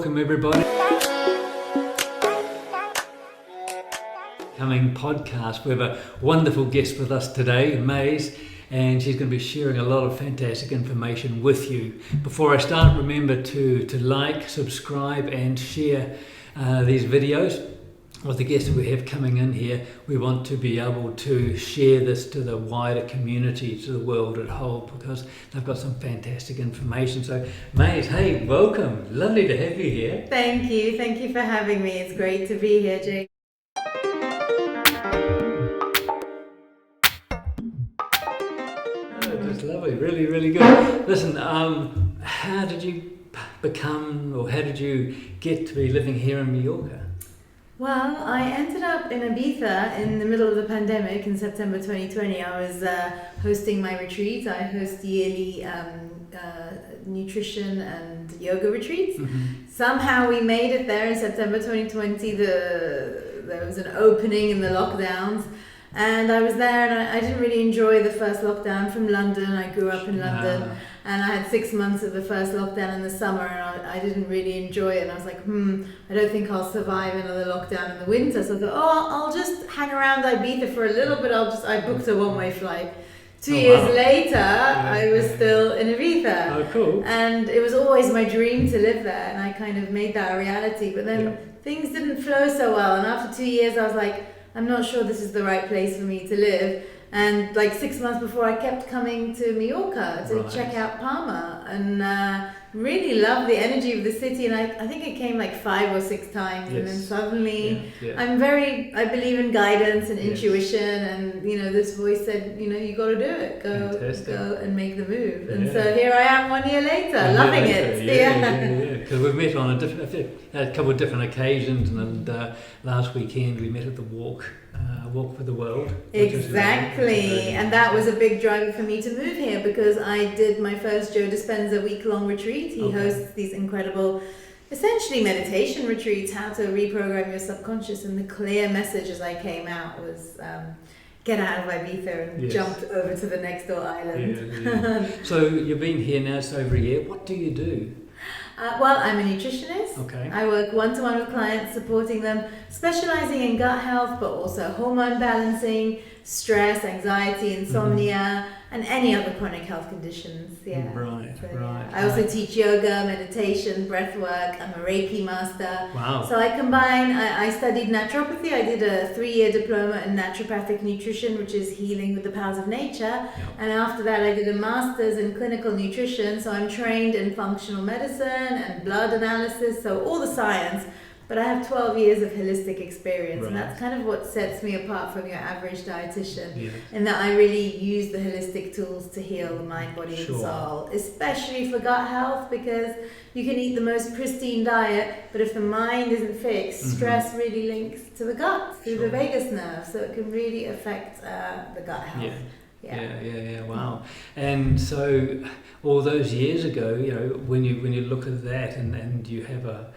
Welcome everybody. Coming podcast. We have a wonderful guest with us today, Maze, and she's going to be sharing a lot of fantastic information with you. Before I start, remember to like, subscribe and share these videos. With the guests that we have coming in here, we want to be able to share this to the wider community, to the world at whole, because they've got some fantastic information. So, Maze, hey, welcome. Lovely to have you here. Thank you for having me. It's great to be here, Jake. It's lovely, really, really good. Listen, how did you become, or how did you get to be living here in Mallorca? Well, I ended up in Ibiza in the middle of the pandemic in September 2020. I was hosting my retreats. I host yearly nutrition and yoga retreats. Mm-hmm. Somehow we made it there in September 2020. There was an opening in the lockdowns. And I was there and I didn't really enjoy the first lockdown from London. I grew up in London and I had 6 months of the first lockdown in the summer and I didn't really enjoy it. And I was like, I don't think I'll survive another lockdown in the winter. So I thought, I'll just hang around Ibiza for a little bit. I booked a one-way flight. 2 years later, I was still in Ibiza. Oh, cool. And it was always my dream to live there and I kind of made that a reality. But then things didn't flow so well. And after 2 years, I was like, I'm not sure this is the right place for me to live. And like 6 months before, I kept coming to Mallorca to check out Palma and really loved the energy of the city. And I think I came like 5 or 6 times. Yes. And then suddenly I believe in guidance and intuition. And, this voice said, you got to do it. Go and make the move. And so here I am 1 year later, loving it. Yeah. Because we've met on a couple of different occasions. And last weekend we met at the Walk for the World. Exactly, and that was a big driver for me to move here because I did my first Joe Dispenza week-long retreat. He hosts these incredible, essentially meditation retreats, how to reprogram your subconscious, and the clear message as I came out was get out of Ibiza and jumped over to the next door island. So you've been here now, it's over a year. What do you do? Well, I'm a nutritionist. Okay. I work one-to-one with clients, supporting them, specializing in gut health, but also hormone balancing, stress, anxiety, insomnia, and any other chronic health conditions. Right. I also teach yoga, meditation, breath work. I'm a Reiki master. Wow. So I combine, I studied naturopathy. I did a 3-year diploma in naturopathic nutrition, which is healing with the powers of nature. Yep. And after that, I did a master's in clinical nutrition. So I'm trained in functional medicine and blood analysis, so all the science. But I have 12 years of holistic experience, and that's kind of what sets me apart from your average dietitian, in that I really use the holistic tools to heal the mind, body, and soul, especially for gut health, because you can eat the most pristine diet, but if the mind isn't fixed, stress really links to the gut, through the vagus nerve, so it can really affect the gut health. Yeah. Wow. And so all those years ago, when you look at that and you have a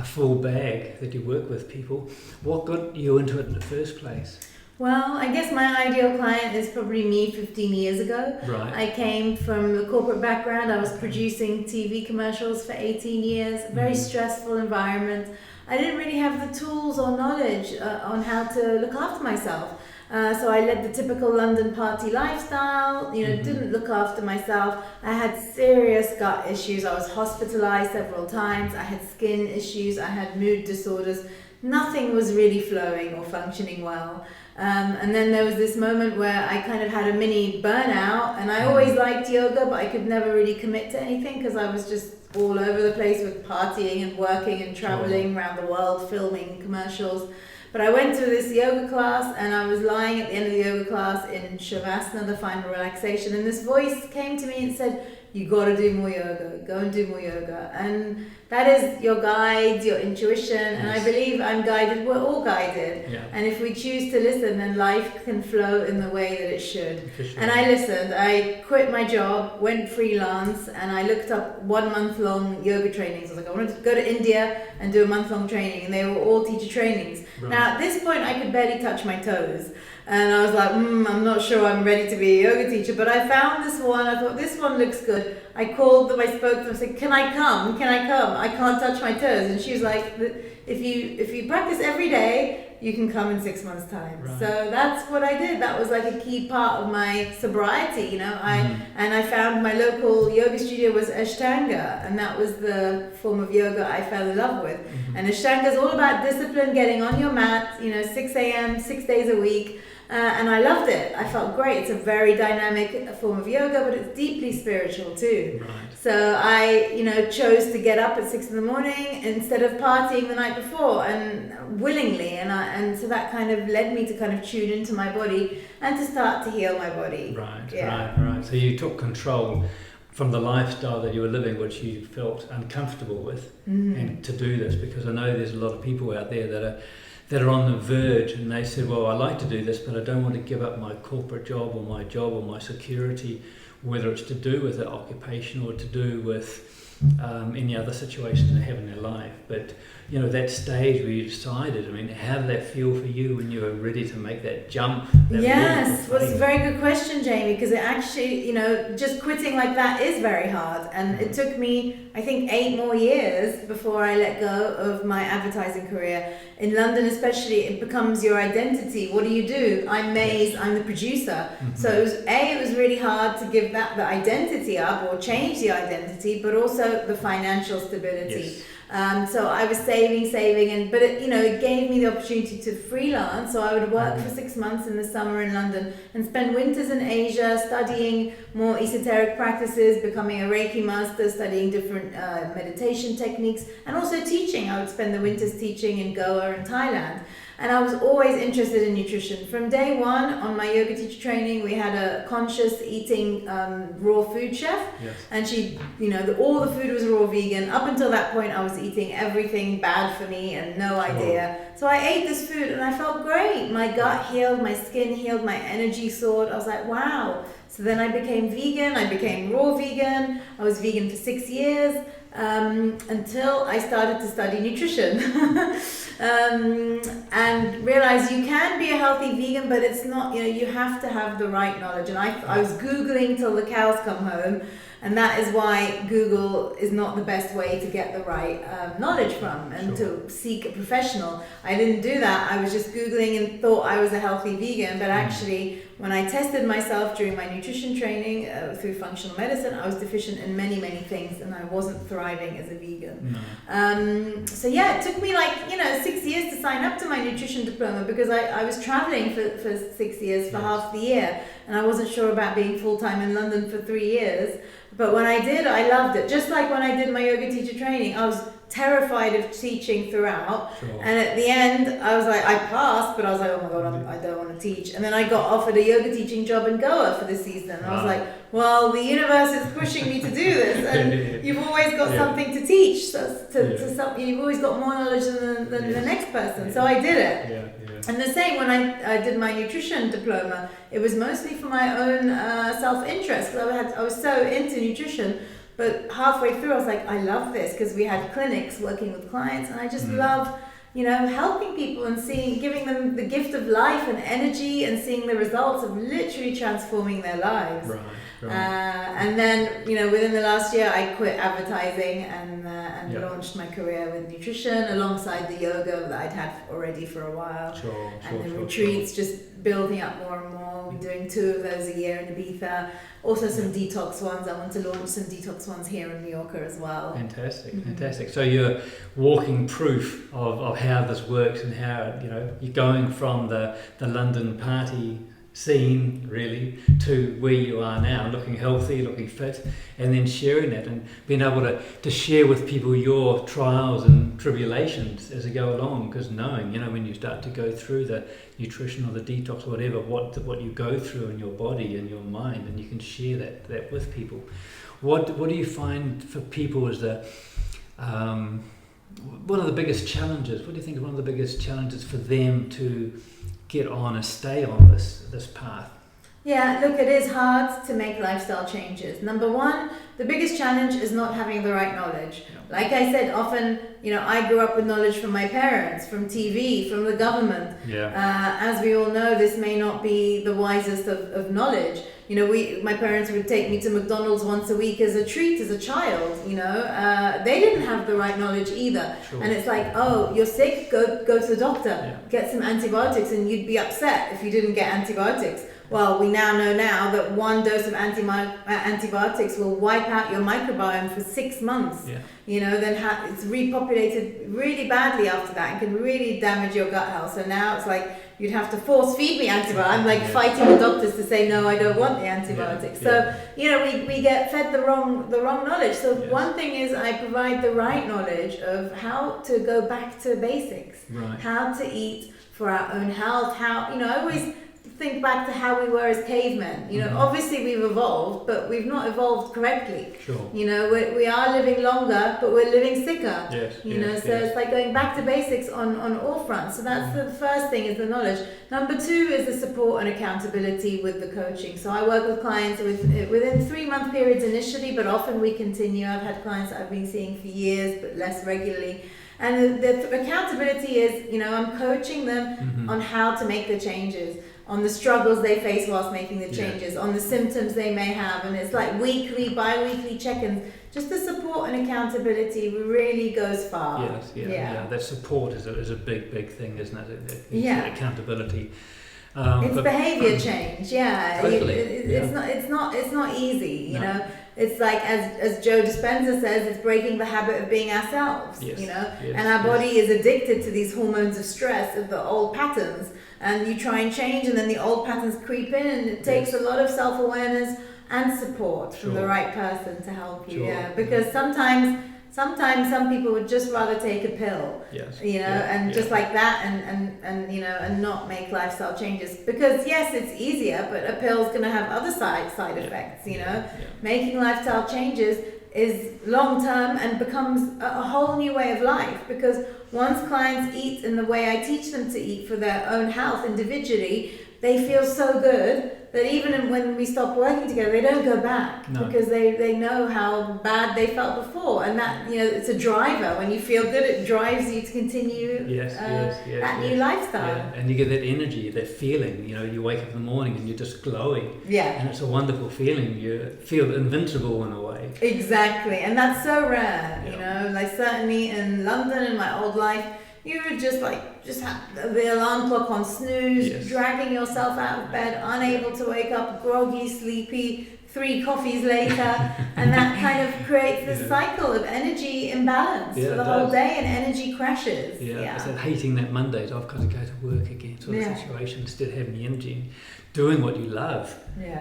full bag that you work with people, what got you into it in the first place? Well, I guess my ideal client is probably me 15 years ago. Right. I came from a corporate background. I was producing TV commercials for 18 years, very stressful environment. I didn't really have the tools or knowledge on how to look after myself. So I led the typical London party lifestyle, didn't look after myself. I had serious gut issues. I was hospitalized several times. I had skin issues. I had mood disorders. Nothing was really flowing or functioning well. And then there was this moment where I kind of had a mini burnout, and I always liked yoga, but I could never really commit to anything because I was just all over the place with partying and working and traveling around the world, filming commercials. But I went to this yoga class and I was lying at the end of the yoga class in Shavasana, the final relaxation, and this voice came to me and said, you got to do more yoga, go and do more yoga. And that is your guide, your intuition, and I believe I'm guided, we're all guided. Yeah. And if we choose to listen, then life can flow in the way that it should. Sure. And I listened, I quit my job, went freelance, and I looked up 1 month long yoga trainings. I was like, I wanted to go to India and do a month-long training, and they were all teacher trainings. Right. Now, at this point, I could barely touch my toes. And I was like, I'm not sure I'm ready to be a yoga teacher, but I found this one. I thought, this one looks good. I called them, I spoke to them, I said, can I come? I can't touch my toes. And she was like, if you practice every day, you can come in 6 months' time. Right. So that's what I did. That was like a key part of my sobriety, you know. I found my local yoga studio was Ashtanga, and that was the form of yoga I fell in love with. And Ashtanga is all about discipline, getting on your mat, you know, 6 a.m., 6 days a week. And I loved it. I felt great. It's a very dynamic form of yoga, but it's deeply spiritual too. Right. So I, you know, chose to get up at 6 in the morning instead of partying the night before, and willingly. And so that kind of led me to kind of tune into my body and to start to heal my body. Right. So you took control from the lifestyle that you were living, which you felt uncomfortable with, and to do this, because I know there's a lot of people out there that are on the verge, and they said, well, I like to do this, but I don't want to give up my corporate job or my security, whether it's to do with their occupation or to do with any other situation they have in their life. But, you know, that stage where you decided, I mean, how did that feel for you when you were ready to make that jump? Yes, well, it's a very good question, Jamie, because it actually, you know, just quitting like that is very hard. And it took me, I think, 8 more years before I let go of my advertising career. In London especially, it becomes your identity. What do? I'm Maze, I'm the producer. So it was really hard to give the identity up or change the identity, but also the financial stability. So I was saving, but it gave me the opportunity to freelance. So I would work for 6 months in the summer in London and spend winters in Asia studying more esoteric practices, becoming a Reiki master, studying different meditation techniques, and also teaching. I would spend the winters teaching in Goa and Thailand. And I was always interested in nutrition. From day one on my yoga teacher training, we had a conscious eating raw food chef. Yes. And she, all the food was raw vegan. Up until that point, I was eating everything bad for me and no idea. So I ate this food and I felt great. My gut healed, my skin healed, my energy soared. I was like, wow. So then I became vegan. I became raw vegan. I was vegan for 6 years until I started to study nutrition. And realize you can be a healthy vegan, but it's not, you have to have the right knowledge. And I was Googling till the cows come home, and that is why Google is not the best way to get the right knowledge from and to seek a professional. I didn't do that. I was just Googling and thought I was a healthy vegan, but actually when I tested myself during my nutrition training through functional medicine, I was deficient in many, many things, and I wasn't thriving as a vegan. So it took me 6 years to sign up to my nutrition diploma, because I was traveling for 6 years, for half the year, and I wasn't sure about being full-time in London for 3 years. But when I did, I loved it. Just like when I did my yoga teacher training, I was terrified of teaching throughout. And at the end, I was like, I passed, but I was like, oh my God, I don't want to teach. And then I got offered a yoga teaching job in Goa for the season. And I was like, well, the universe is pushing me to do this. And you've always got something to teach. You've always got more knowledge than the next person. So I did it. And the same when I did my nutrition diploma, it was mostly for my own self-interest, because I was so into nutrition. But halfway through, I was like, I love this, because we had clinics working with clients, and I just love, helping people and giving them the gift of life and energy, and seeing the results of literally transforming their lives. Right. And then, within the last year, I quit advertising and launched my career with nutrition alongside the yoga that I'd had already for a while. And the retreats, just building up more and more. We're doing 2 of those a year in Ibiza. Also some detox ones. I want to launch some detox ones here in Mallorca as well. Fantastic. So you're walking proof of how this works, and how, you're going from the London party scene really to where you are now, looking healthy, looking fit, and then sharing that and being able to share with people your trials and tribulations as they go along, because knowing, when you start to go through the nutrition or the detox or whatever, what you go through in your body and your mind, and you can share that with people. What do you find for people is one of the biggest challenges? What do you think is one of the biggest challenges for them to get on and stay on this path? Yeah, look, it is hard to make lifestyle changes. Number one, the biggest challenge is not having the right knowledge. Yeah. Like I said, often, I grew up with knowledge from my parents, from TV, from the government. Yeah. As we all know, this may not be the wisest of knowledge. My parents would take me to McDonald's once a week as a treat as a child. They didn't have the right knowledge either. Sure. And it's like, oh, you're sick, go to the doctor, Yeah. get some antibiotics, and you'd be upset if you didn't get antibiotics. Well, we now know that one dose of antibiotics will wipe out your microbiome for 6 months. Yeah. Then it's repopulated really badly after that and can really damage your gut health. So now it's like you'd have to force feed me antibiotics. I'm like fighting the doctors to say no, I don't want the antibiotics. Yeah. So we get fed the wrong knowledge. So Yes. one thing is I provide the right knowledge of how to go back to basics, Right. how to eat for our own health. I always think back to how we were as cavemen. Obviously we've evolved, but we've not evolved correctly. Sure. We are living longer, but we're living sicker. Yes. So it's like going back to basics on all fronts. So that's the first thing, is the knowledge. Number two is the support and accountability with the coaching. So I work with clients within 3-month periods initially, but often we continue. I've had clients that I've been seeing for years, but less regularly. And the accountability is, I'm coaching them on how to make the changes, on the struggles they face whilst making the changes, on the symptoms they may have. And it's like weekly, bi-weekly check-ins. Just the support and accountability really goes far. Yes, yeah. That support is a big thing, isn't it? Yeah. Accountability. It's behavior change. Yeah. Totally. It's not easy. No. It's like, as Joe Dispenza says, it's breaking the habit of being ourselves. Yes. And our body is addicted to these hormones of stress, of the old patterns. And you try and change, and then the old patterns creep in, and it takes a lot of self-awareness and support from the right person to help you. Sure. Yeah, because sometimes some people would just rather take a pill. Yes. Just like that, and not make lifestyle changes, because yes, it's easier, but a pill's going to have other side effects. Making lifestyle changes is long term and becomes a whole new way of life, because once clients eat in the way I teach them to eat for their own health individually, they feel so good that even when we stop working together, they don't go back. No. Because they know how bad they felt before, and that it's a driver. When you feel good, it drives you to continue that new lifestyle. Yeah. And you get that energy, that feeling. You wake up in the morning and you're just glowing. Yeah. And it's a wonderful feeling. You feel invincible in a way. Exactly, and that's so rare. Yeah. Like certainly in London in my old life, you would just have the alarm clock on snooze, dragging yourself out of bed, unable to wake up, groggy, sleepy, 3 coffees later, and that kind of creates this cycle of energy imbalance for the whole day, and energy crashes. It's that hating that Monday, I've got to go to work again sort of situation, instead of having the energy and doing what you love,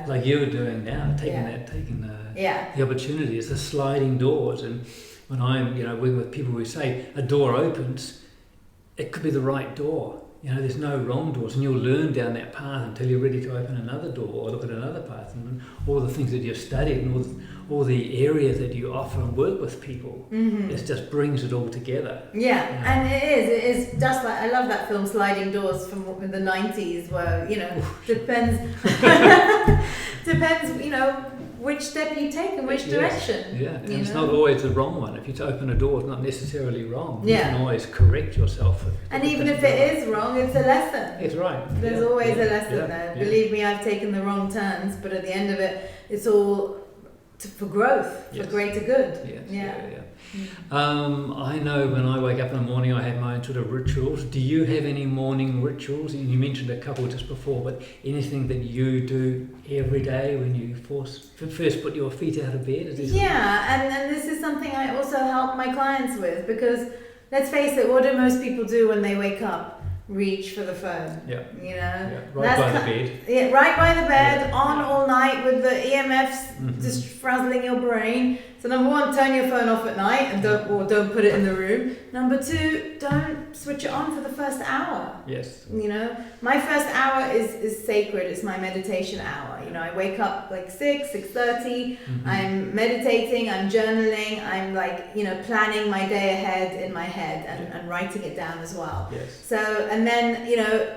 like you're doing now, taking the opportunity. It's the sliding doors, and when I'm working with people, we say a door opens, it could be the right door. There's no wrong doors, and you'll learn down that path until you're ready to open another door or look at another path, and all the things that you've studied and all the areas that you offer and work with people. It just brings it all together. And it is just like, I love that film Sliding Doors from the 90s, where depends which step you take and which direction. And it's not always the wrong one. If you open a door, it's not necessarily wrong. You can always correct yourself. And even if it is wrong, it's a lesson. It's right. There's always a lesson there. Believe me, I've taken the wrong turns, but at the end of it, it's all for growth, for greater good. I know when I wake up in the morning, I have my own sort of rituals. Do you have any morning rituals? You mentioned a couple just before, but anything that you do every day when you first put your feet out of bed? And this is something I also help my clients with, because let's face it, what do most people do when they wake up? Reach for the phone. Right by the bed. Yeah, right by the bed, on all night with the EMFs just frazzling your brain. So number one, turn your phone off at night and don't put it in the room. Number two, don't switch it on for the first hour. Yes. My first hour is sacred. It's my meditation hour. I wake up like 6:30. I'm meditating. I'm journaling. I'm planning my day ahead in my head and writing it down as well. Yes. So, and and then,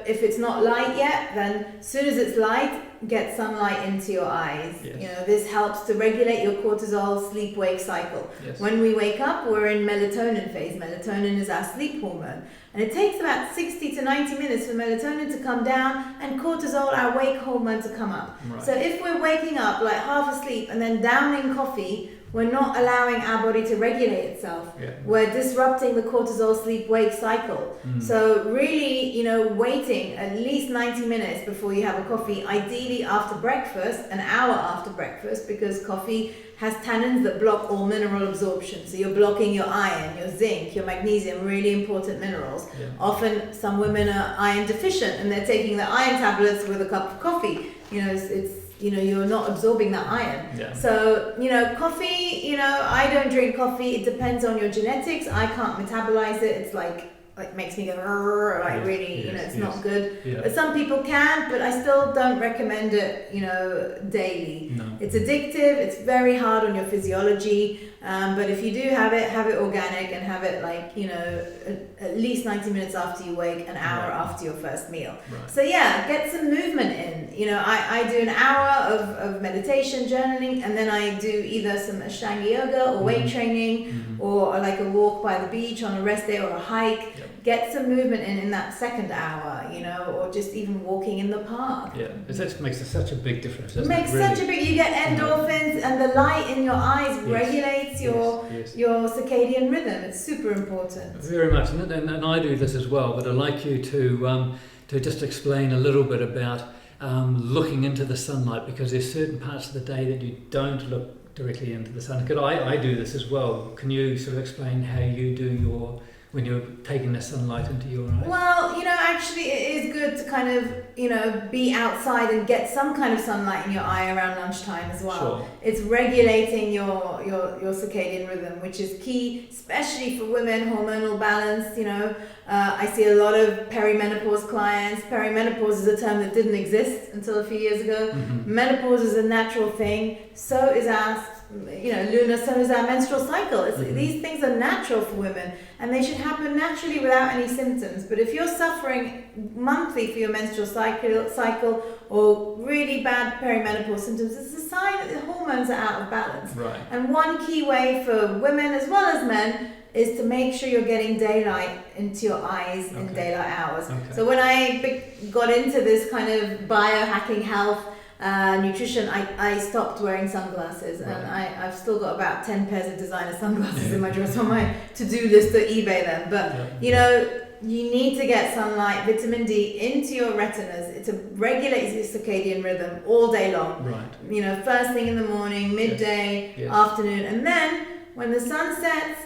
if it's not light yet, then as soon as it's light, get sunlight into your eyes. Yes. This helps to regulate your cortisol sleep-wake cycle. Yes. When we wake up, we're in melatonin phase. Melatonin is our sleep hormone. And it takes about 60 to 90 minutes for melatonin to come down and cortisol, our wake hormone, to come up. Right. So if we're waking up like half asleep and then downing coffee, we're not allowing our body to regulate itself. Yeah. We're disrupting the cortisol sleep-wake cycle. So really, waiting at least 90 minutes before you have a coffee, ideally after breakfast, an hour after breakfast, because coffee has tannins that block all mineral absorption. So you're blocking your iron, your zinc, your magnesium, really important minerals. Yeah. Often some women are iron deficient and they're taking the iron tablets with a cup of coffee. You're not absorbing that iron. Yeah. So, coffee, I don't drink coffee. It depends on your genetics. I can't metabolize it. It's like makes me go, really, it's not good. Yeah. But some people can, but I still don't recommend it, daily. No. It's addictive. It's very hard on your physiology. But if you do have it organic, and have it at least 90 minutes after you wake, an hour after your first meal. Right. So get some movement in. I do an hour of meditation, journaling, and then I do either some Ashtanga yoga or weight training, or like a walk by the beach on a rest day, or a hike. Yep. Get some movement in that second hour, or just even walking in the park. Yeah, that makes such a big difference. It makes such a big. You get endorphins, and the light in your eyes regulates your circadian rhythm. It's super important. Very much, and I do this as well. But I'd like you to just explain a little bit about looking into the sunlight, because there's certain parts of the day that you don't look directly into the sun. I do this as well. Can you sort of explain how you do when you're taking the sunlight into your eyes? Well, actually it is good to kind of, be outside and get some kind of sunlight in your eye around lunchtime as well. Sure. It's regulating your circadian rhythm, which is key, especially for women, hormonal balance. I see a lot of perimenopause clients. Perimenopause is a term that didn't exist until a few years ago. Menopause is a natural thing. So is our lunar, so is our menstrual cycle. These things are natural for women, and they should happen naturally without any symptoms. But if you're suffering monthly for your menstrual cycle or really bad perimenopause symptoms, it's a sign that the hormones are out of balance. Right. And one key way for women as well as men is to make sure you're getting daylight into your eyes in daylight hours. Okay. So when I got into this kind of biohacking health, nutrition, I stopped wearing sunglasses, and I've still got about 10 pairs of designer sunglasses in my drawers on my to-do list to eBay them. But you need to get sunlight, vitamin D into your retinas. It regulates your circadian rhythm all day long. Right. First thing in the morning, midday, afternoon, and then when the sun sets,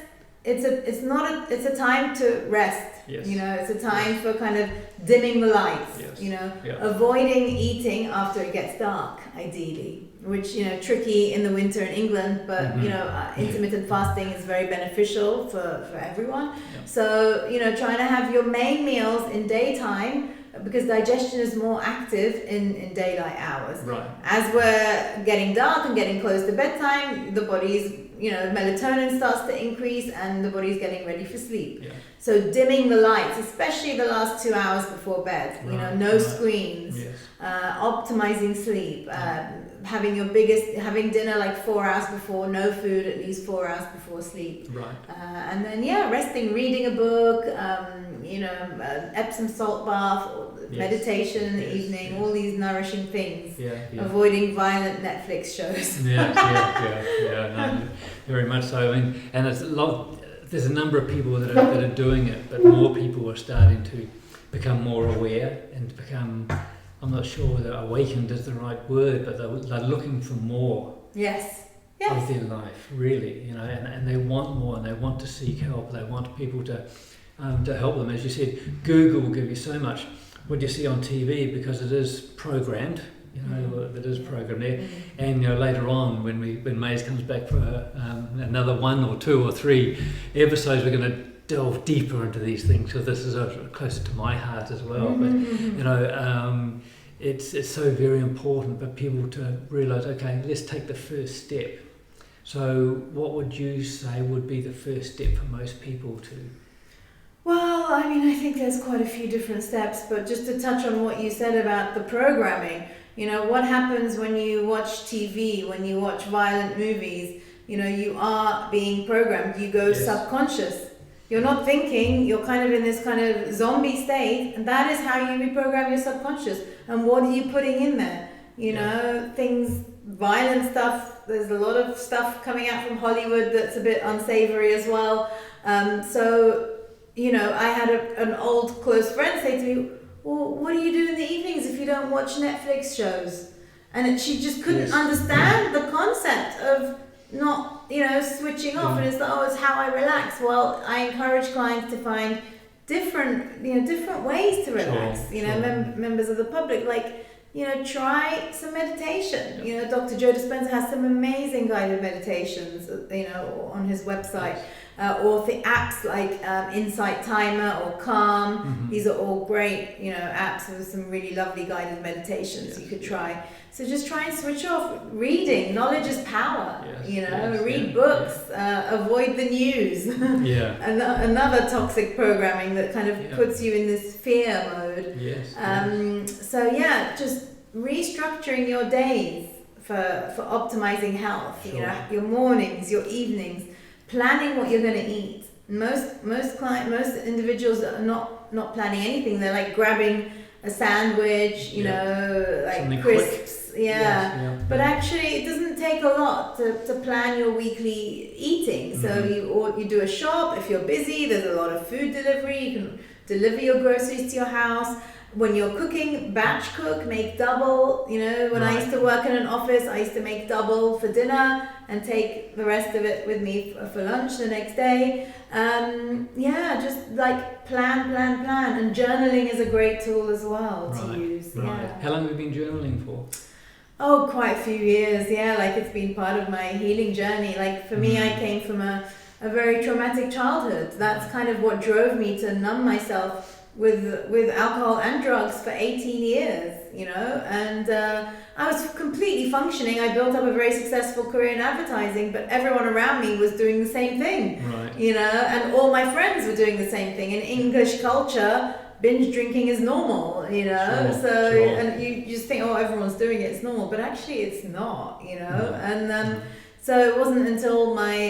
it's a time to rest. Yes. It's a time for kind of dimming the lights. Yes. Avoiding eating after it gets dark, ideally, which tricky in the winter in England, but intermittent fasting is very beneficial for everyone. Yep. So trying to have your main meals in daytime, because digestion is more active in daylight hours. Right. As we're getting dark and getting close to bedtime, the body's melatonin starts to increase and the body's getting ready for sleep. Yeah. So dimming the lights, especially the last 2 hours before bed, no screens, optimizing sleep, having dinner like 4 hours before, no food at least 4 hours before sleep. Right. And then resting, reading a book, Epsom salt bath, meditation in the evening, all these nourishing things. Avoiding violent Netflix shows. No, very much so. I mean, and there's a number of people that are doing it, but more people are starting to become more aware and become, I'm not sure whether awakened is the right word, but they're looking for more. Yes. Of their life, really, and they want more, and they want to seek help. They want people to help them. As you said, Google will give you so much what you see on TV, because it is programmed. It is programmed there. And later on, when Maze comes back for another 1 or 2 or 3 episodes, we're going to delve deeper into these things, because this is closer to my heart as well. But it's so very important for people to realise, okay, let's take the first step. So what would you say would be the first step for most people to? Well, I mean, I think there's quite a few different steps, but just to touch on what you said about the programming, you know, what happens when you watch TV, when you watch violent movies, you know, you are being programmed, you go subconscious. You're not thinking, you're kind of in this kind of zombie state, and that is how you reprogram your subconscious. And what are you putting in there? You know, things, violent stuff, there's a lot of stuff coming out from Hollywood that's a bit unsavory as well. So, you know, I had an old close friend say to me, well, what do you do in the evenings if you don't watch Netflix shows? And she just couldn't understand the concept of not, you know, switching off. And it's like, oh, it's how I relax. Well, I encourage clients to find different ways to relax. Members of the public, like, you know, try some meditation. You know, Dr. Joe Dispenza has some amazing guided meditations, you know, on his website. Or the apps like Insight Timer or Calm. These are all great, you know, apps with some really lovely guided meditations you could try. So just try and switch off. Reading, knowledge is power. Read books, avoid the news. Another toxic programming that kind of puts you in this fear mode. Just restructuring your days for optimizing health. You know, your mornings, your evenings. Planning what you're going to eat. Most individuals are not planning anything. They're like grabbing a sandwich, you know, like something crisps. But actually, it doesn't take a lot to plan your weekly eating. So you do a shop. If you're busy, there's a lot of food delivery. You can deliver your groceries to your house. When you're cooking, batch cook, make double. You know, when I used to work in an office, I used to make double for dinner and take the rest of it with me for lunch the next day. Just like plan. And journaling is a great tool as well to use. How long have you been journaling for? Oh, quite a few years. Like it's been part of my healing journey. Like for me, I came from a very traumatic childhood. That's kind of what drove me to numb myself with alcohol and drugs for 18 years, you know, and I was completely functioning. I built up a very successful career in advertising, but everyone around me was doing the same thing, you know, and all my friends were doing the same thing. In English culture, binge drinking is normal, you know, and you just think, oh, everyone's doing it, it's normal, but actually it's not, you know, and so it wasn't until my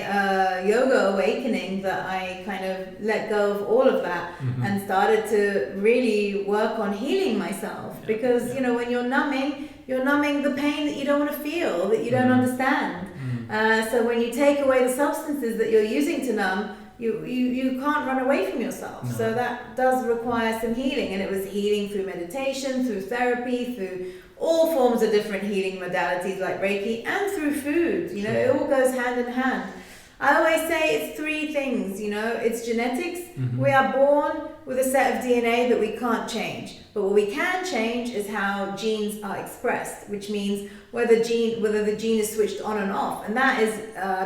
yoga awakening that I kind of let go of all of that and started to really work on healing myself. Because, you know, when you're numbing the pain that you don't want to feel, that you don't understand. So when you take away the substances that you're using to numb, you can't run away from yourself. So that does require some healing. And it was healing through meditation, through therapy, through all forms of different healing modalities like Reiki, and through food. You know, it all goes hand in hand. I always say it's three things, you know, it's genetics. We are born with a set of DNA that we can't change. But what we can change is how genes are expressed, which means whether the gene is switched on and off. And that is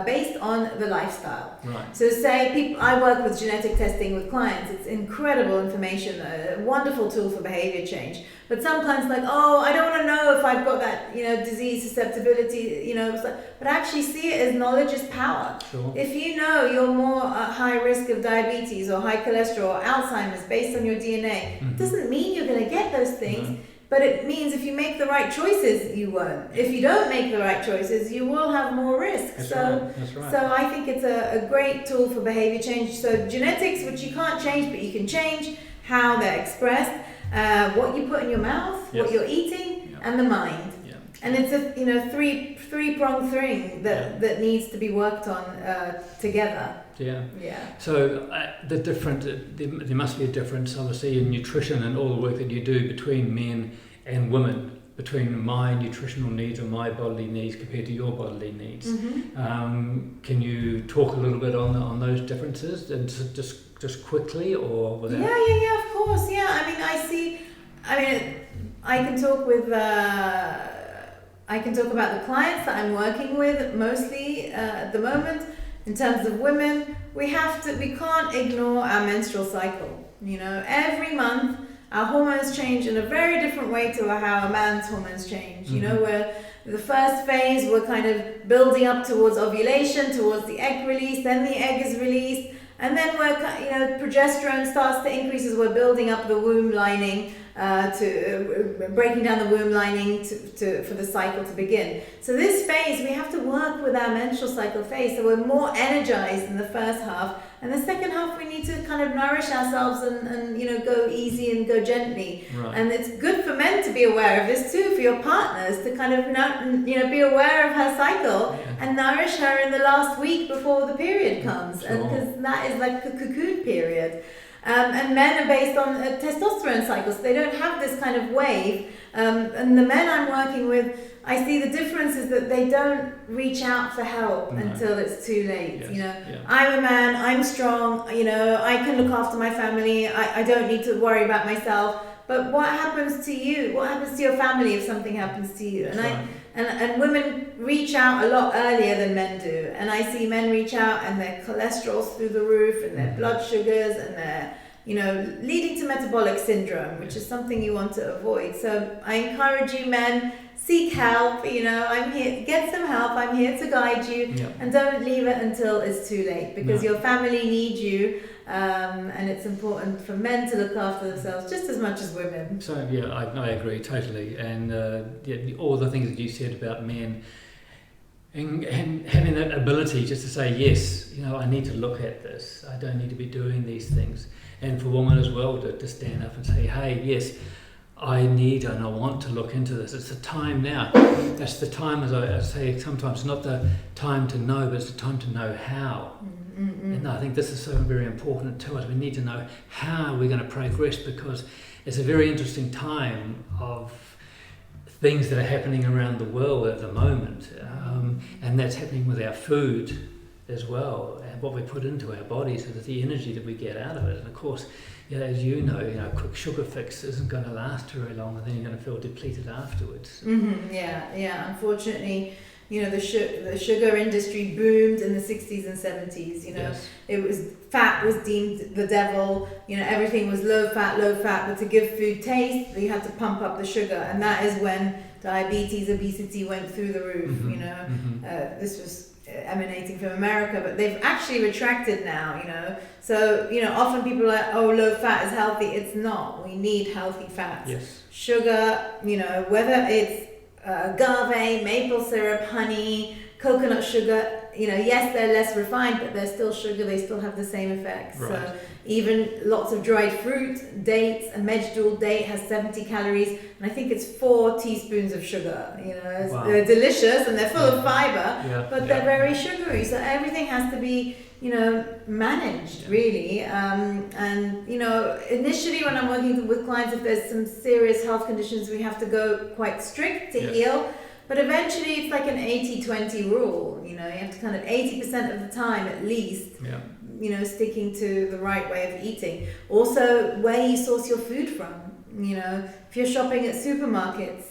based on the lifestyle. So say I work with genetic testing with clients. It's incredible information, a wonderful tool for behavior change. But some clients are like, oh, I don't want to know if I've got that, you know, disease susceptibility, you know. But actually see it as knowledge is power. If you know you're more at high risk of diabetes or high cholesterol or Alzheimer's based on your DNA, it doesn't mean you're going to get those things. But it means if you make the right choices, you won't. If you don't make the right choices, you will have more risk. That's right. So I think it's a great tool for behavior change. So genetics, which you can't change, but you can change how they're expressed, what you put in your mouth, what you're eating, and the mind. And it's a three-pronged thing that needs to be worked on together. So there must be a difference, obviously, in nutrition and all the work that you do between men and women, between my nutritional needs or my bodily needs compared to your bodily needs. Can you talk a little bit on those differences, and just quickly, or without? Of course. I can talk with. I can talk about the clients that I'm working with mostly at the moment. In terms of women, we can't ignore our menstrual cycle. You know, every month our hormones change in a very different way to how a man's hormones change. You know, where the first phase we're kind of building up towards ovulation, towards the egg release, then the egg is released, And then progesterone starts to increase as we're building up the womb lining, breaking down the womb lining for the cycle to begin. So this phase, we have to work with our menstrual cycle phase, so we're more energized in the first half, and the second half we need to kind of nourish ourselves and go easy and go gently. Right. And it's good for men to be aware of this too, for your partners to kind of be aware of her cycle and nourish her in the last week before the period comes, Sure. and because that is like a cocoon period. And men are based on a testosterone cycle, so they don't have this kind of wave. And the men I'm working with, I see the difference is that they don't reach out for help until it's too late. Yes. I'm a man, I'm strong, I can look after my family, I don't need to worry about myself. But what happens to you? What happens to your family if something happens to you? And women reach out a lot earlier than men do. And I see men reach out and their cholesterol's through the roof and their blood sugars and their, leading to metabolic syndrome, which is something you want to avoid. So I encourage you men, seek help, I'm here, get some help, I'm here to guide you, and don't leave it until it's too late, because your family needs you, and it's important for men to look after themselves just as much as women. So I agree totally, and all the things that you said about men, and having that ability just to say, yes, I need to look at this, I don't need to be doing these things, and for women as well to stand up and say, hey, yes, I need and I want to look into this. It's the time now. That's the time, as I say sometimes, not the time to know, but it's the time to know how. Mm-hmm. And I think this is so very important to us. We need to know how we're going to progress, because it's a very interesting time of things that are happening around the world at the moment. And that's happening with our food as well, and what we put into our bodies, and the energy that we get out of it. And of course, as a quick sugar fix isn't going to last very long, and then you're going to feel depleted afterwards. Mm-hmm. Yeah. Unfortunately, the sugar industry boomed in the 60s and 70s. It was fat was deemed the devil. Everything was low fat. But to give food taste, you had to pump up the sugar, and that is when diabetes, obesity went through the roof. Mm-hmm. This was emanating from America, but they've actually retracted now, so often people are like, oh, low fat is healthy. It's not. We need healthy fats. Yes. Sugar, whether it's agave, maple syrup, honey, coconut sugar, yes, they're less refined, but they're still sugar. They still have the same effects. Right. So even lots of dried fruit, dates, a medjool date has 70 calories, and I think it's 4 teaspoons of sugar. Wow. They're delicious and they're full of fiber, but they're very sugary. So everything has to be, managed really. And initially when I'm working with clients, if there's some serious health conditions, we have to go quite strict to heal. But eventually it's like an 80-20 rule. You have to kind of 80% of the time at least. Sticking to the right way of eating. Also, where you source your food from. If you're shopping at supermarkets,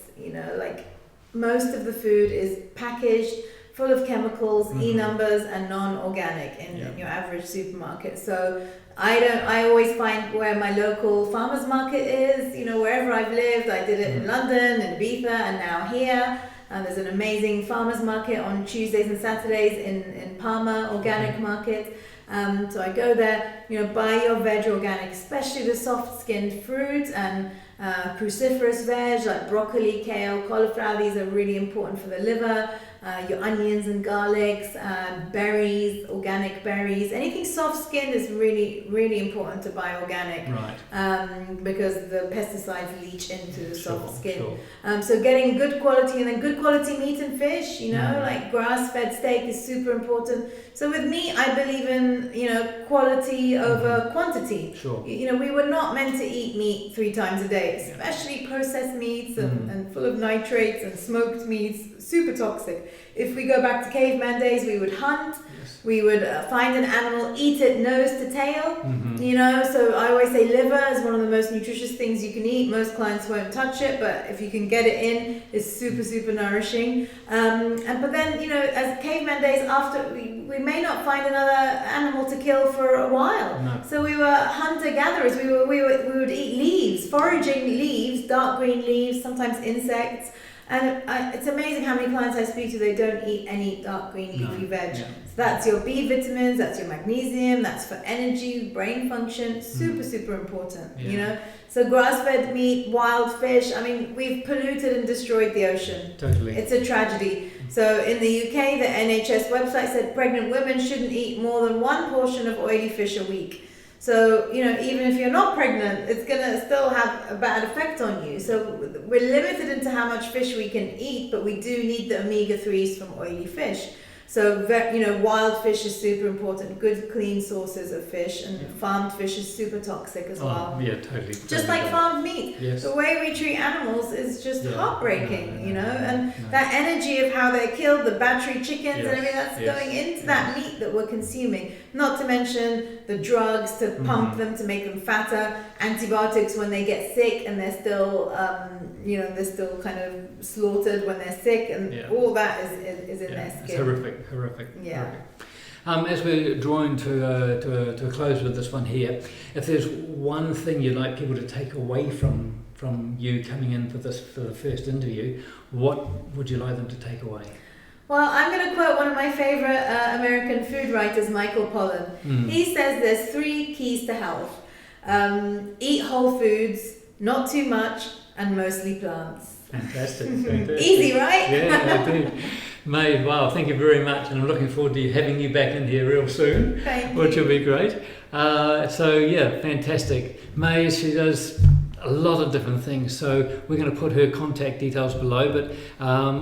like most of the food is packaged, full of chemicals, E-numbers, and non-organic in your average supermarket. So I always find where my local farmers market is. Wherever I've lived, I did it in London, in Vida, and now here. There's an amazing farmers market on Tuesdays and Saturdays in Palma, organic market. So I go there, buy your veg organic, especially the soft-skinned fruit and cruciferous veg like broccoli, kale, cauliflower. These are really important for the liver. Your onions and garlics, berries, organic berries. Anything soft-skinned is really, really important to buy organic, because the pesticides leach into the soft skin. Sure. So getting good quality, and then good quality meat and fish, like grass-fed steak is super important. So with me, I believe in, quality over quantity. Sure. We were not meant to eat meat 3 times a day, especially processed meats and full of nitrates and smoked meats, super toxic. If we go back to caveman days, we would hunt, we would find an animal, eat it nose to tail, so I always say liver is one of the most nutritious things you can eat. Most clients won't touch it, but if you can get it in, it's super, super nourishing. But then, as caveman days, after we may not find another animal to kill for a while. No. So we were hunter-gatherers. We would eat leaves, foraging leaves, dark green leaves, sometimes insects. And it's amazing how many clients I speak to, they don't eat any dark green leafy veg. Yeah. So that's your B vitamins, that's your magnesium, that's for energy, brain function, super important, Yeah. you know. So grass-fed meat, wild fish, I mean, we've polluted and destroyed the ocean. Totally. It's a tragedy. So in the UK, the NHS website said pregnant women shouldn't eat more than one portion of oily fish a week. So, you know, even if you're not pregnant, it's going to still have a bad effect on you. So we're limited into how much fish we can eat, but we do need the omega-3s from oily fish. So, you know, wild fish is super important, good clean sources of fish, and farmed fish is super toxic as well. Yeah, totally. Just like farmed meat. Yes. The way we treat animals is just heartbreaking, you know, and no. that energy of how they're killed, the battery chickens and everything that's Yes. going into that meat that we're consuming. Not to mention the drugs to pump them to make them fatter, antibiotics when they get sick and they're still, you know, they're still kind of slaughtered when they're sick, and all that is in their skin. It's horrific. Yeah. As we're drawing to a close with this one here, if there's one thing you'd like people to take away from you coming in for the first interview, what would you like them to take away? Well, I'm going to quote one of my favorite American food writers, Michael Pollan. He says there's 3 keys to health. Eat whole foods, not too much, and mostly plants. Fantastic. Easy, right? Yeah, indeed. May, wow, thank you very much, and I'm looking forward to having you back in here real soon, which will be great. So yeah, fantastic. May, she does a lot of different things, so we're going to put her contact details below, but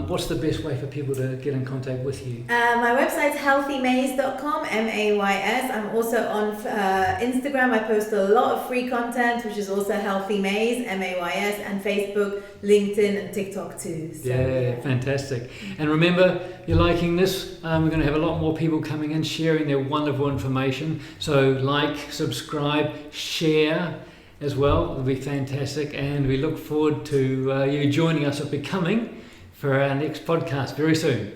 what's the best way for people to get in contact with you? My website's healthymays.com, M-A-Y-S. I'm also on Instagram. I post a lot of free content, which is also Healthy Mays, M-A-Y-S, and Facebook, LinkedIn, and TikTok too. So, Fantastic. And remember, you're liking this, we're going to have a lot more people coming in, sharing their wonderful information, so like, subscribe, share as well. It'll be fantastic, and we look forward to you joining us at Becoming for our next podcast very soon.